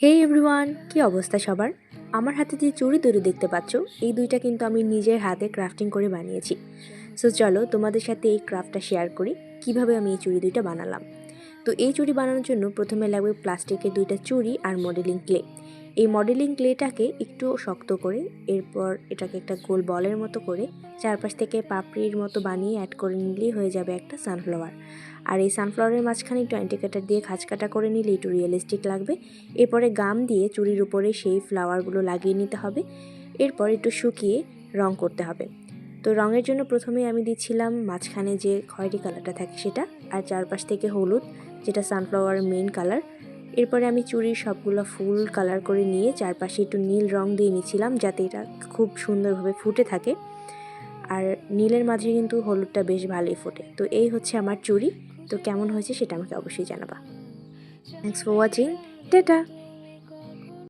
হে everyone, কি অবস্থা সবার? আমার হাতে যে চুড়ি তৈরি দেখতে পাচ্ছ, এই দুইটা কিন্তু আমি নিজের হাতে ক্রাফটিং করে বানিয়েছি। সো চলো তোমাদের সাথে এই ক্রাফটটা শেয়ার করি, কিভাবে আমি এই চুড়ি দুইটা বানালাম। তো এই চুড়ি বানানোর জন্য প্রথমে লাগবে প্লাস্টিকের দুইটা চুড়ি আর মডেলিং ক্লে। এই মডেলিং ক্লেটাকে একটু শক্ত করে এরপর এটাকে একটা গোল বলের মতো করে চারপাশ থেকে পাপড়ির মতো বানিয়ে অ্যাড করে নিলেই হয়ে যাবে একটা সানফ্লাওয়ার। আর এই সানফ্লাওয়ারের মাঝখানে একটু অ্যান্টিকাটার দিয়ে খাঁজ কাটা করে নিলে একটু রিয়েলিস্টিক লাগবে। এরপরে গাম দিয়ে চুড়ির উপরে সেই ফ্লাওয়ারগুলো লাগিয়ে নিতে হবে। এরপর একটু শুকিয়ে রং করতে হবে। তো রঙের জন্য প্রথমে আমি দিচ্ছিলাম মাঝখানে যে খয়েরি কালারটা থাকে সেটা, আর চারপাশ থেকে হলুদ, যেটা সানফ্লাওয়ার মেইন কালার। এরপরে আমি চুড়ির সবগুলো ফুল কালার করে নিয়ে চারপাশে একটু নীল রং দিয়ে নিচ্ছিলাম, যাতে এটা খুব সুন্দরভাবে ফুটে থাকে। আর নীলের মাঝে কিন্তু হলুদটা বেশ ভালোই ফোটে। তো এই হচ্ছে আমার চুড়ি। তো কেমন হয়েছে সেটা আমাকে অবশ্যই জানাবা। Thanks for watching. টাটা।